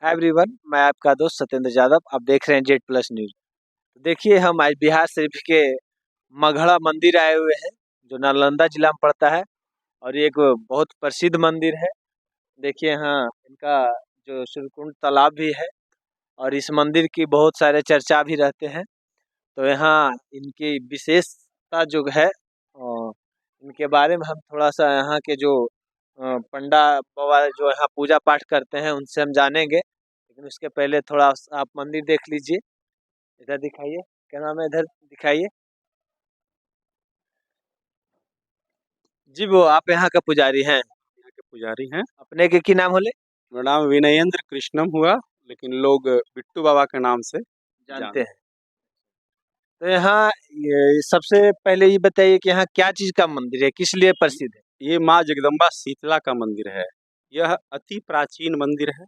Hi everyone, मैं आपका दोस्त सत्येंद्र यादव। आप देख रहे हैं जेड प्लस न्यूज। तो देखिए, हम आज बिहार शरीफ के मगहरा मंदिर आए हुए हैं, जो नालंदा जिला में पड़ता है। और ये एक बहुत प्रसिद्ध मंदिर है। देखिए यहाँ इनका जो सूर्यकुंड तालाब भी है, और इस मंदिर की बहुत सारे चर्चा भी रहते हैं। तो यहाँ इनकी विशेषता जो है, इनके बारे में हम थोड़ा सा यहाँ के जो पंडा बाबा जो यहाँ पूजा पाठ करते हैं उनसे हम जानेंगे। लेकिन उसके पहले थोड़ा आप मंदिर देख लीजिए। इधर दिखाइए, क्या नाम है, इधर दिखाइए जी। वो आप यहाँ का पुजारी हैं? यहाँ के पुजारी हैं। अपने के नाम होले? मेरा नाम विनयेंद्र कृष्णम हुआ, लेकिन लोग बिट्टू बाबा के नाम से जानते हैं। तो यहाँ सबसे पहले ये बताइए कि यहाँ क्या चीज का मंदिर है, किस लिए प्रसिद्ध है? ये माँ जगदम्बा शीतला का मंदिर है। यह अति प्राचीन मंदिर है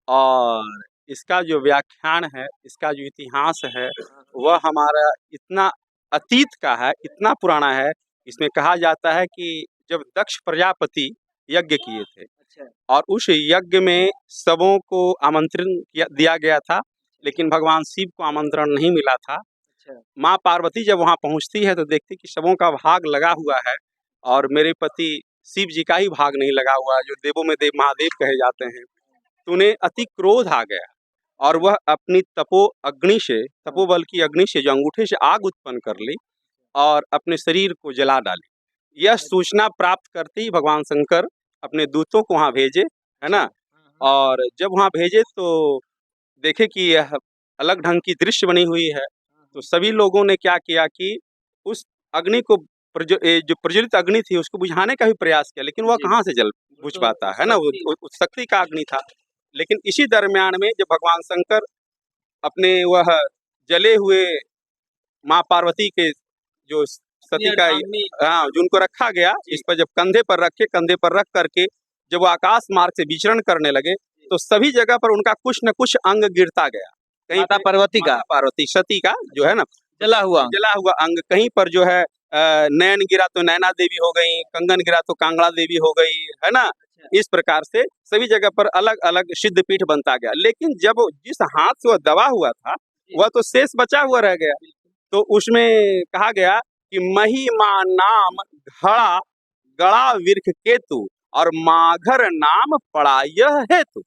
और इसका जो व्याख्यान है, इसका जो इतिहास है, वह हमारा इतना अतीत का है, इतना पुराना है। इसमें कहा जाता है कि जब दक्ष प्रजापति यज्ञ किए थे और उस यज्ञ में सबों को आमंत्रण दिया गया था, लेकिन भगवान शिव को आमंत्रण नहीं मिला था। माँ पार्वती जब वहाँ पहुँचती है तो देखती कि सबों का भाग लगा हुआ है और मेरे पति शिव जी का ही भाग नहीं लगा हुआ है, जो देवों में देव महादेव कहे जाते हैं। तो उन्हें अति क्रोध आ गया और वह अपनी तपोबल की अग्नि से जो अंगूठे से आग उत्पन्न कर ली और अपने शरीर को जला डाली। यह सूचना प्राप्त करते ही भगवान शंकर अपने दूतों को वहाँ भेजे, है ना। और जब वहाँ भेजे तो देखे कि यह अलग ढंग की दृश्य बनी हुई है। तो सभी लोगों ने क्या किया कि उस अग्नि को जो प्रज्वलित अग्नि थी उसको बुझाने का भी प्रयास किया, लेकिन वह कहाँ से जल बुझ पाता है ना, वो शक्ति का अग्नि था। लेकिन इसी दरमियान में जब भगवान शंकर अपने वह जले हुए माँ पार्वती के जो सती का, हाँ, जिनको रखा गया, इस पर जब कंधे पर रख करके जब वो आकाश मार्ग से विचरण करने लगे तो सभी जगह पर उनका कुछ न कुछ अंग गिरता गया। कहीं माता पार्वती सती का जो है ना जला हुआ अंग, कहीं पर जो है नयन गिरा तो नैना देवी हो गई, कंगन गिरा तो कांगड़ा देवी हो गई, है ना। इस प्रकार से सभी जगह पर अलग अलग सिद्ध पीठ बनता गया। लेकिन जब जिस हाथ से वह दबा हुआ था वह तो शेष बचा हुआ रह गया। तो उसमें कहा गया कि महिमा नाम घड़ा गड़ा विरख केतु और माघर नाम पड़ा यह हेतु,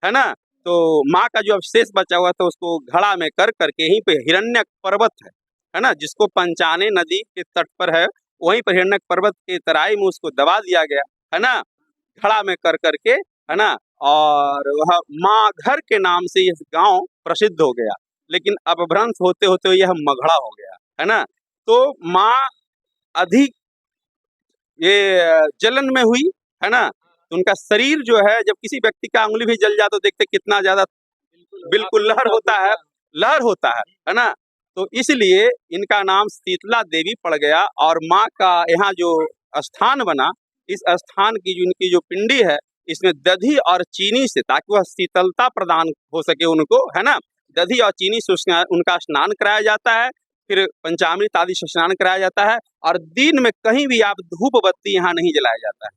है ना। तो माँ का जो अवशेष बचा हुआ था उसको घड़ा में कर करके यहीं पे हिरण्यक पर्वत है ना, जिसको पंचाने नदी के तट पर है, वहीं पर हिरण्यक पर्वत के तराई में उसको दबा दिया गया, है ना, घड़ा में कर करके, है ना। और वह माघर के नाम से यह गांव प्रसिद्ध हो गया। लेकिन अपभ्रंश होते होते यह मगहड़ा हो गया, है ना। तो माँ अधिक ये जलन में हुई, है ना। तो उनका शरीर जो है, जब किसी व्यक्ति का उंगली भी जल जाए तो देखते कितना ज्यादा बिल्कुल लहर होता है ना। तो इसलिए इनका नाम शीतला देवी पड़ गया। और माँ का यहाँ जो स्थान बना, इस स्थान की जो इनकी जो पिंडी है, इसमें दधी और चीनी से, ताकि वह शीतलता प्रदान हो सके उनको, है ना, दधी और चीनी से उनका स्नान कराया जाता है। फिर पंचामृत आदि से स्नान कराया जाता है। और दिन में कहीं भी आप धूप बत्ती यहाँ नहीं जलाया जाता है।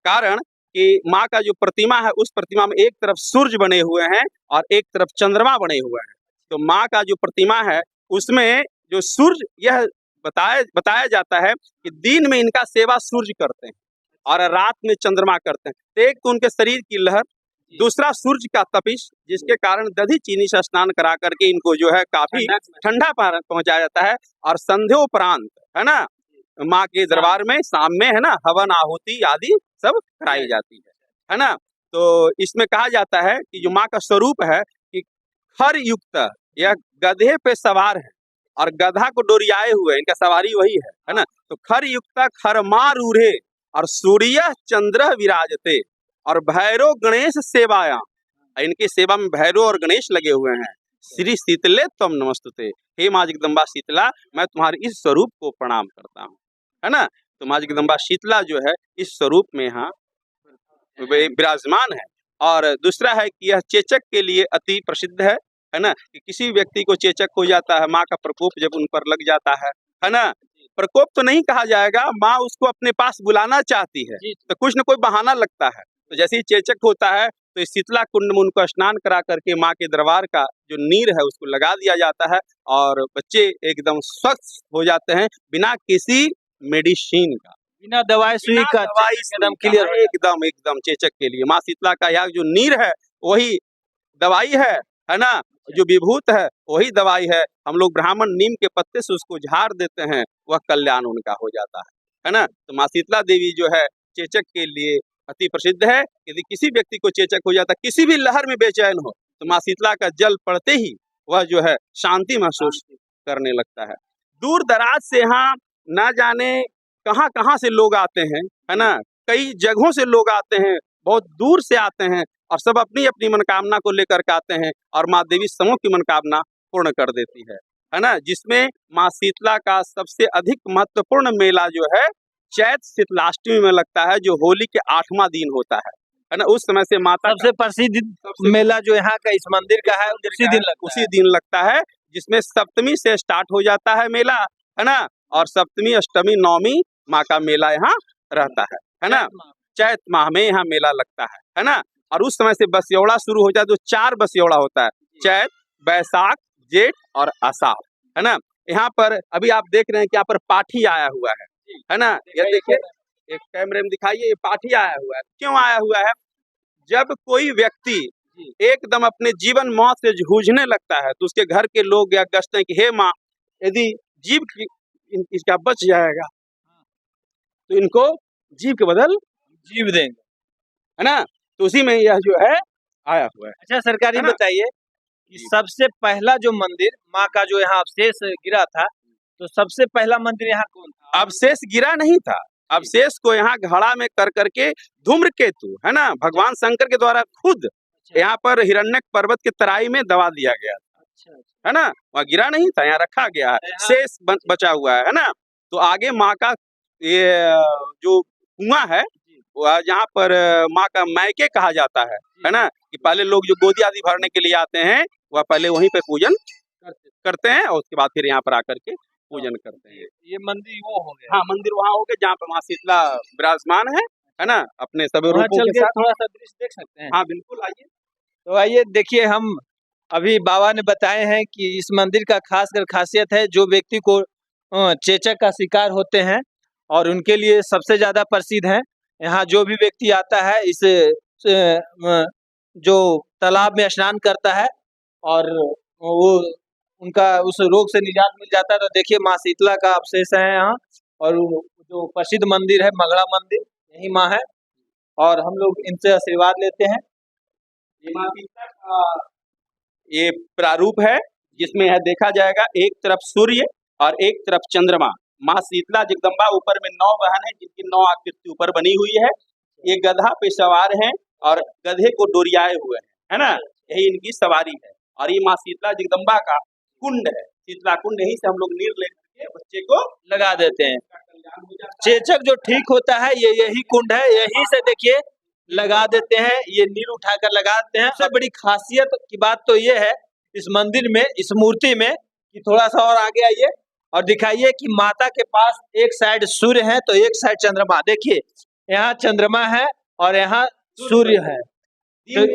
कारण कि माँ का जो प्रतिमा है, उस प्रतिमा में एक तरफ सूर्य बने हुए हैं और एक तरफ चंद्रमा बने हुए हैं। तो माँ का जो प्रतिमा है उसमें जो सूर्य, यह बताया जाता है कि दिन में इनका सेवा सूर्य करते हैं और रात में चंद्रमा करते हैं। तो एक तो उनके शरीर की लहर, दूसरा सूर्य का तपिश, जिसके कारण दधी चीनी से स्नान करा करके इनको जो है काफी ठंडा पहुंचाया जाता है। और संध्योपरांत, है ना, माँ के दरबार में शाम में, है ना, हवन आहुति आदि सब कराई जाती है ना। तो इसमें कहा जाता है कि जो माँ का स्वरूप है कि खर युक्त, यह गधे पे सवार है और गधा को डोरियाए हुए, इनका सवारी वही है ना। तो खर युक्त खरमार रूढ़े और सूर्य चंद्र विराजते और भैरव गणेश सेवाया, इनकी सेवा में भैरव और गणेश लगे हुए हैं। श्री शीतले तम नमस्तुते, हे माँ जगदम्बा शीतला, मैं तुम्हारे इस स्वरूप को प्रणाम करता हूँ, है ना। तो माँ जगदम्बा शीतला जो है इस स्वरूप में यहाँ विराजमान है। और दूसरा है कि यह चेचक के लिए अति प्रसिद्ध है ना, कि किसी व्यक्ति को चेचक हो जाता है, माँ का प्रकोप जब उन पर लग जाता है ना। प्रकोप तो नहीं कहा जाएगा, माँ उसको अपने पास बुलाना चाहती है तो कुछ न कोई बहाना लगता है। तो जैसे ही चेचक होता है तो इस शीतला कुंड में उनको स्नान करा करके माँ के दरबार का जो नीर है उसको लगा दिया जाता है और बच्चे एकदम स्वस्थ हो जाते हैं बिना किसी मेडिसिन का, बिना दवाई सुई बिना का दवाई एकदम सुई का, क्लियर हो जाता एकदम एकदम चेचक के लिए माँ शीतला का यह जो नीर है वही दवाई है ना। जो विभूत है वही दवाई है। हम लोग ब्राह्मण नीम के पत्ते से उसको झाड़ देते हैं, वह कल्याण उनका हो जाता है ना। तो माँ शीतला देवी जो है चेचक के लिए अति प्रसिद्ध है। यदि किसी व्यक्ति को चेचक हो जाता, किसी भी लहर में बेचैन हो, तो माँ शीतला का जल पड़ते ही वह जो है शांति महसूस करने लगता है। दूर दराज से यहाँ ना जाने कहाँ कहाँ से लोग आते हैं, है ना। कई जगहों से लोग आते हैं, बहुत दूर से आते हैं और सब अपनी अपनी मनोकामना को लेकर के आते हैं और माँ देवी समूह की मनोकामना पूर्ण कर देती है ना। जिसमें माँ शीतला का सबसे अधिक महत्वपूर्ण मेला जो है चैत शीतलाष्टमी में लगता है, जो होली के 8वां दिन होता है ना। उस समय से माता सबसे प्रसिद्ध मेला जो यहाँ का इस मंदिर का है उसी दिन लगता है, जिसमें सप्तमी से स्टार्ट हो जाता है मेला, है ना। और सप्तमी अष्टमी नवमी माँ का मेला यहाँ रहता है ना। चैत माह में यहाँ मेला लगता है ना। और उस समय से बसियौड़ा शुरू हो जाता है, जो 4 बसियौड़ा होता है, चैत, बैसाख, जेठ और आषाढ़, है ना। यहाँ पर अभी आप देख रहे हैं कि यहाँ पर पाठी आया हुआ है ना। ये देखिए, एक कैमरे में दिखाइए, ये पाठी आया हुआ है। क्यों आया हुआ है? जब कोई व्यक्ति एकदम अपने जीवन मौत से जूझने लगता है तो उसके घर के लोग या गश्ते हैं कि हे माँ, यदि जीव इसका बच जाएगा तो इनको जीव के बदल जीव देंगे, है ना। तो उसी में यह जो है आया हुआ है। अच्छा सरकारी बताइए कि सबसे पहला जो मंदिर माँ का जो यहाँ अवशेष गिरा था, तो सबसे पहला मंदिर यहाँ कौन था? अवशेष गिरा नहीं था, अवशेष को यहाँ घड़ा में कर करके धूम्रकेतु, है ना, भगवान शंकर के द्वारा खुद यहाँ पर हिरण्यक पर्वत के तराई में दबा दिया गया था, है ना। वहाँ गिरा नहीं था, यहाँ रखा गया है, शेष बचा हुआ है ना। तो आगे माँ का ये जो कुआं है जहाँ पर माँ का मैके कहा जाता है ना, कि पहले लोग जो गोदी आदि भरने के लिए आते हैं वह पहले वहीं पे पूजन करते हैं और उसके बाद फिर यहाँ पर आकर के पूजन करते हैं। ये मंदिर वो हो गया? हाँ, मंदिर वहाँ हो गया जहाँ पर माँ शीतला विराजमान है ना, अपने सभी रूपों के साथ। थोड़ा सा दृश्य देख सकते हैं? हाँ बिल्कुल, आइए। तो आइए देखिए, हम अभी बाबा ने बताए हैं कि इस मंदिर का खासियत है, जो व्यक्ति को चेचक का शिकार होते हैं और उनके लिए सबसे ज्यादा प्रसिद्ध है। यहाँ जो भी व्यक्ति आता है इस जो तालाब में स्नान करता है और वो उनका उस रोग से निजात मिल जाता है। तो देखिए माँ शीतला का अवशेष है यहाँ, और जो प्रसिद्ध मंदिर है मगड़ा मंदिर, यही माँ है और हम लोग इनसे आशीर्वाद लेते हैं। ये माँ शीतला का ये प्रारूप है, जिसमें यह देखा जाएगा एक तरफ सूर्य और एक तरफ चंद्रमा। माँ शीतला जगदम्बा ऊपर में 9 बहन है, जिनकी 9 आकृति ऊपर बनी हुई है। ये गधा पे सवार हैं और गधे को डोरियाए हुए हैं, है ना। यही इनकी सवारी है और ये माँ शीतला जगदम्बा का कुंड है, शीतला कुंड। यहीं से हम लोग नीर लेकर के बच्चे को लगा देते हैं। चेचक जो ठीक होता है ये यही कुंड है, यहीं से देखिए लगा देते हैं, ये नीर उठाकर लगा देते हैं। सबसे बड़ी खासियत की बात तो ये है इस मंदिर में, इस मूर्ति में, कि थोड़ा सा और आगे आइए और दिखाइए कि माता के पास एक साइड सूर्य है तो एक साइड चंद्रमा। देखिए यहाँ चंद्रमा है और यहाँ सूर्य है। तो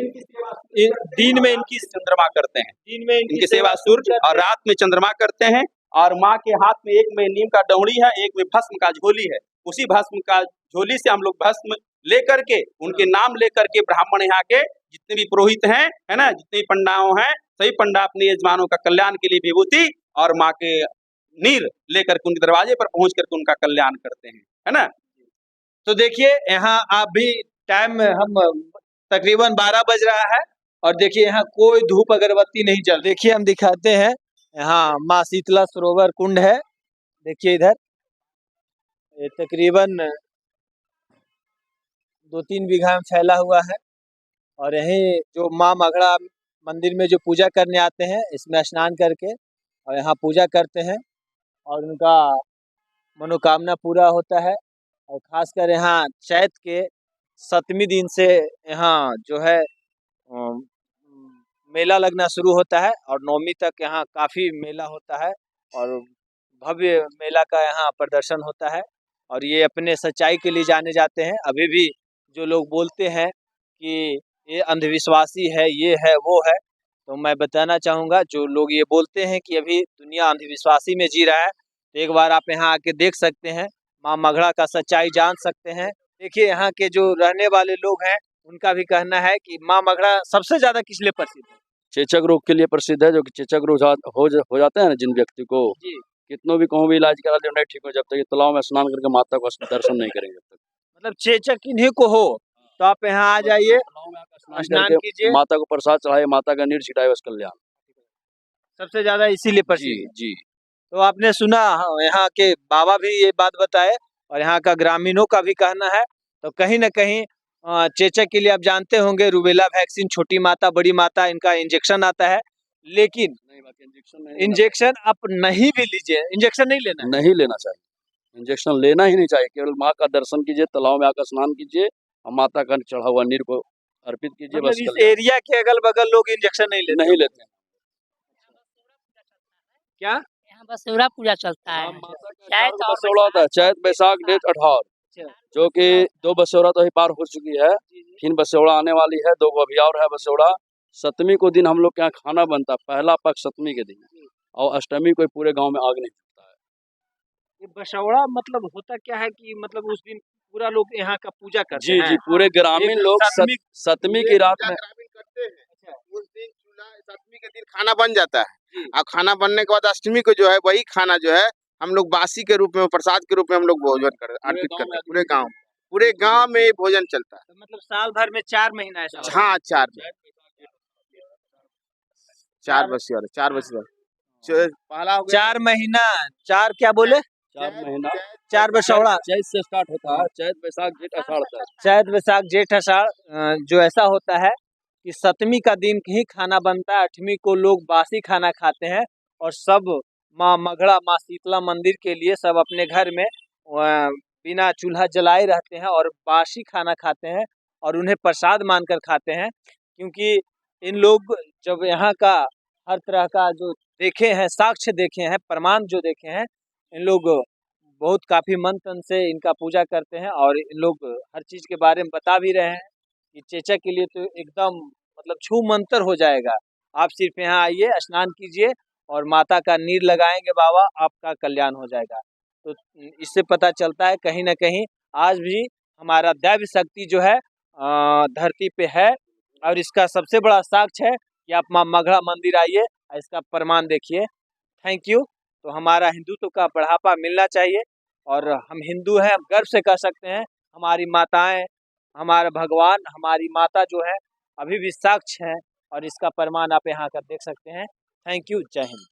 दिन में इनकी चंद्रमा करते हैं, दिन में इनकी सेवा सूर्य और रात में चंद्रमा करते हैं। और माँ के हाथ में एक में नीम का डौड़ी है, एक में भस्म का झोली है। उसी भस्म का झोली से हम लोग भस्म लेकर के, उनके नाम लेकर के ब्राह्मण यहाँ के जितने भी पुरोहित हैं, है ना, जितने भी पंडाओं हैं, सभी पंडा अपने यजमानों का कल्याण के लिए विभूति और माँ के नीर लेकर के उनके दरवाजे पर पहुंच करके उनका कल्याण करते हैं, है ना। तो देखिए यहाँ आप भी टाइम हम तकरीबन 12 बज रहा है और देखिए यहाँ कोई धूप अगरबत्ती नहीं जल। देखिए हम दिखाते हैं, यहाँ माँ शीतला सरोवर कुंड है। देखिए इधर ये तकरीबन 2-3 बीघा में फैला हुआ है और यहीं जो माँ मगड़ा मंदिर में जो पूजा करने आते हैं इसमें स्नान करके और यहाँ पूजा करते हैं और उनका मनोकामना पूरा होता है। और खासकर यहाँ चैत के 7वें दिन से यहाँ जो है मेला लगना शुरू होता है और 9वीं तक यहाँ काफ़ी मेला होता है और भव्य मेला का यहाँ प्रदर्शन होता है। और ये अपने सच्चाई के लिए जाने जाते हैं। अभी भी जो लोग बोलते हैं कि ये अंधविश्वासी है, ये है, वो है। तो मैं बताना चाहूँगा जो लोग ये बोलते हैं कि अभी दुनिया अंधविश्वासी में जी रहा है, तो एक बार आप यहाँ आके देख सकते हैं, माँ मगड़ा का सच्चाई जान सकते हैं। देखिए यहाँ के जो रहने वाले लोग हैं, उनका भी कहना है कि माँ मगड़ा सबसे ज़्यादा किस लिए प्रसिद्ध है? चेचक रोग के लिए प्रसिद्ध है, जो कि चेचक रोग हो जाता है ना जिन व्यक्ति को, जी। कितनों भी कहूँ भी इलाज करा ले नहीं ठीक हो, जब तक ये तालाब में स्नान करके माता को दर्शन नहीं करेंगे तब तक। मतलब चेचक इन्हीं को हो, तो आप यहाँ आ जाइए, तालाब में आकर स्नान करके कीजिए। माता को प्रसाद चढ़ाए, माता का नीर छिटाए, बस कल्याण। सबसे ज़्यादा इसीलिए जी प्रसिद्ध है। जी। तो आपने सुना, हाँ, यहाँ के बाबा भी ये बात बताए और यहाँ का ग्रामीणों का भी कहना है। तो कहीं न कहीं चेचक के लिए आप जानते होंगे रूबेला वैक्सीन, छोटी माता, बड़ी माता, इनका इंजेक्शन आता है। लेकिन इंजेक्शन आप नहीं भी लीजिए, इंजेक्शन नहीं लेना है। नहीं लेना चाहिए, इंजेक्शन लेना ही नहीं चाहिए। केवल माँ का दर्शन कीजिए, तालाब में आकर स्नान कीजिए और माता का चढ़ा हुआ नीर को अर्पित कीजिए, मतलब बस इस कल्याण। एरिया के अगल-बगल लोग इंजेक्शन नहीं लेते? नहीं लेते हैं। क्या? यहाँ बसेरा पूजा चलता है। माता का चैत 4 और बसेरा होता है, चैत बैसाख जेठ अठार, जो कि 2 बसेरा तो अभी पार हो चुकी है, 3 बसेरा आने वाली है, 2 अभी और है बसेरा। 7वीं को दिन हम लोग के यहाँ खाना बनता है, पहला पक्ष 7वीं के दिन, और अष्टमी को पूरे गांव में आग नहीं जलता है। ये बसौड़ा मतलब होता क्या है कि मतलब उस दिन पूरा लोग यहाँ का पूजा करते जी हैं? जी, पूरे ग्रामीण लोग 7वीं की रात में ग्रामीण करते हैं। उस दिन चूल्हा 7वीं के दिन खाना बन जाता है और खाना बनने के बाद अष्टमी को जो है वही खाना जो है हम लोग बासी के रूप में, प्रसाद के रूप में हम लोग भोजन अर्पित करते हैं। पूरे गांव में ये भोजन चलता है। तो मतलब साल भर में 4 महीना ऐसा होता है? हाँ, 4 बसेरा, 4 बसेरा। पहला हो गया 4 महीना, 4 क्या बोले? 4 महीना 4 बसौड़ा। चैत से स्टार्ट होता है, चैत बैसाख जेठ अषाढ़ तक। चैत बैसाख जेठ आषाढ़ जो ऐसा होता है कि 7वीं का दिन ही खाना बनता है, 8वीं को लोग बासी खाना खाते हैं और सब माँ मगड़ा, माँ शीतला मंदिर के लिए सब अपने घर में बिना चूल्हा जलाए रहते हैं और बासी खाना खाते हैं और उन्हें प्रसाद मानकर खाते हैं। क्योंकि इन लोग जब यहाँ का हर तरह का जो देखे हैं, साक्ष्य देखे हैं, प्रमाण जो देखे हैं, इन लोग बहुत काफ़ी मन तन से इनका पूजा करते हैं और इन लोग हर चीज़ के बारे में बता भी रहे हैं कि चेचक के लिए तो एकदम मतलब छू मंतर हो जाएगा। आप सिर्फ यहाँ आइए, स्नान कीजिए और माता का नीर लगाएंगे बाबा, आपका कल्याण हो जाएगा। तो इससे पता चलता है कहीं न कहीं आज भी हमारा दैव शक्ति जो है धरती पे है और इसका सबसे बड़ा साक्ष्य है कि आप माँ मगड़ा मंदिर आइए और इसका प्रमाण देखिए। Thank you. तो हमारा हिंदुत्व का बढ़ावा मिलना चाहिए और हम हिंदू हैं, हम गर्व से कह सकते हैं, हमारी माताएं, हमारा भगवान, हमारी माता जो है अभी भी साक्ष्य है और इसका प्रमाण आप यहाँ कर देख सकते हैं। थैंक यू, जय हिंद।